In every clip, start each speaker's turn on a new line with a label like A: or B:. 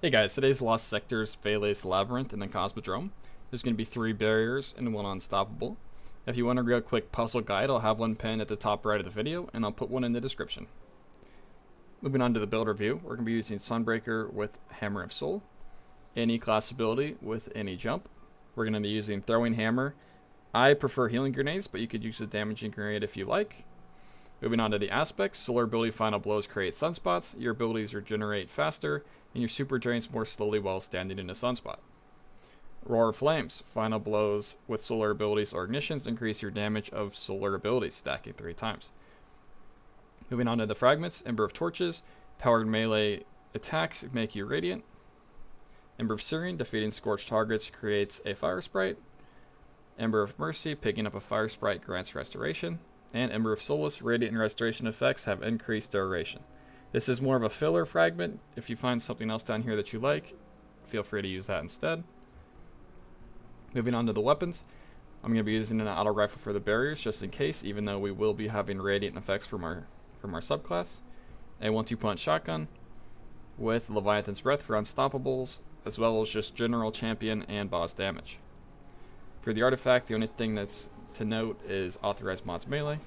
A: Hey guys, today's Lost Sector is Veles Labyrinth and the Cosmodrome. There's going to be 3 barriers and 1 unstoppable. If you want a real quick puzzle guide, I'll have one pinned at the top right of the video, and I'll put one in the description. Moving on to the builder view, we're going to be using Sunbreaker with Hammer of Soul, any class ability with any jump. We're going to be using Throwing Hammer. I prefer healing grenades, but you could use a damaging grenade if you like. Moving on to the aspects, solar ability final blows create sunspots, your abilities regenerate faster, and your super drains more slowly while standing in a sunspot. Roar of Flames, final blows with solar abilities or ignitions increase your damage of solar abilities, stacking 3 times. Moving on to the fragments, Ember of Torches, powered melee attacks make you radiant. Ember of Searing, defeating scorched targets creates a fire sprite. Ember of Mercy, picking up a fire sprite grants restoration. And Ember of Solace, radiant and restoration effects have increased duration. This is more of a filler fragment. If you find something else down here that you like, feel free to use that instead. Moving on to the weapons, I'm going to be using an auto rifle for the barriers just in case, even though we will be having radiant effects from our subclass. A 1-2 punch shotgun with Leviathan's Breath for unstoppables, as well as just general champion and boss damage. For the artifact, the only thing that's to note is authorized mods melee.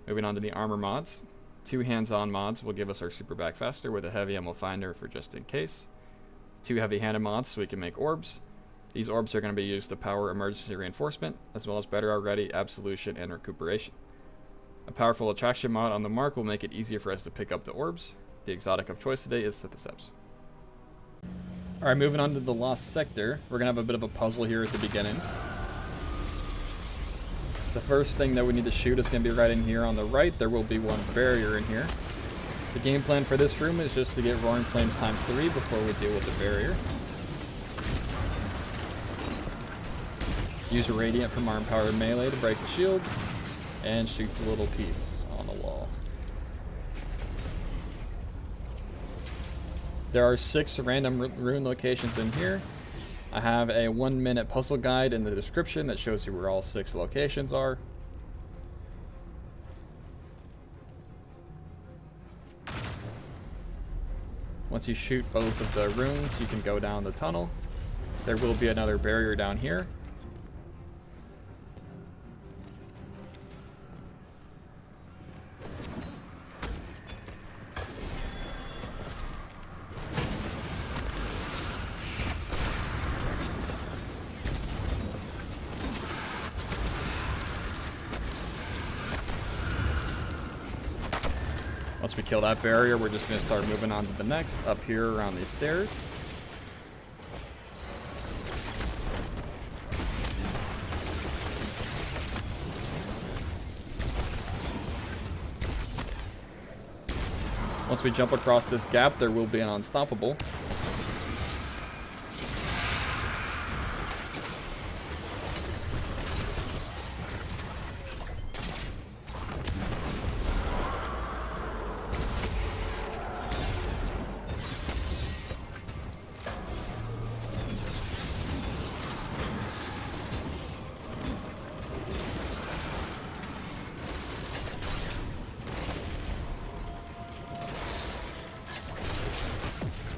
A: Moving on to the armor mods. 2 hands-on mods will give us our super back faster with a heavy ammo finder for just in case. 2 heavy-handed mods so we can make orbs. These orbs are going to be used to power emergency reinforcement, as well as better already absolution and recuperation. A powerful attraction mod on the mark will make it easier for us to pick up the orbs. The exotic of choice today is Syntheseps. Alright, moving on to the Lost Sector. We're going to have a bit of a puzzle here at the beginning. The first thing that we need to shoot is going to be right in here on the right. There will be 1 barrier in here. The game plan for this room is just to get Roaring Flames times 3 before we deal with the barrier. Use a Radiant from Arm Powered Melee to break the shield, and shoot the little piece on the wall. There are 6 random rune locations in here. I have a 1-minute puzzle guide in the description that shows you where all 6 locations are. Once you shoot both of the runes, you can go down the tunnel. There will be another barrier down here. Once we kill that barrier, we're just going to start moving on to the next, up here around these stairs. Once we jump across this gap, there will be an unstoppable.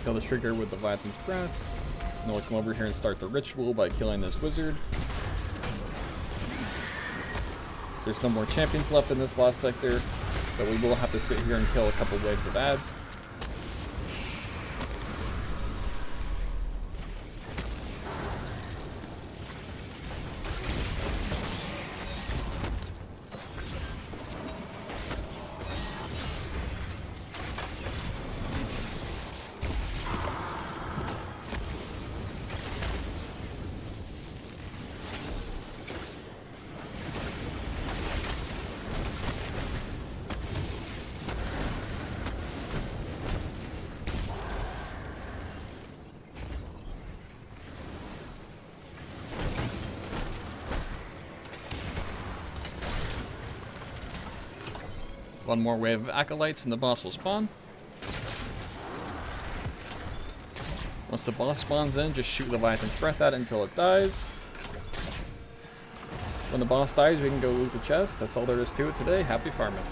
A: Kill the trigger with the Leviathan's Breath. And then we'll come over here and start the ritual by killing this wizard. There's no more champions left in this Lost Sector, but we will have to sit here and kill a couple waves of ads. One more wave of acolytes and the boss will spawn. Once the boss spawns in, just shoot Leviathan's Breath at it until it dies. When the boss dies, we can go loot the chest. That's all there is to it today. Happy farming.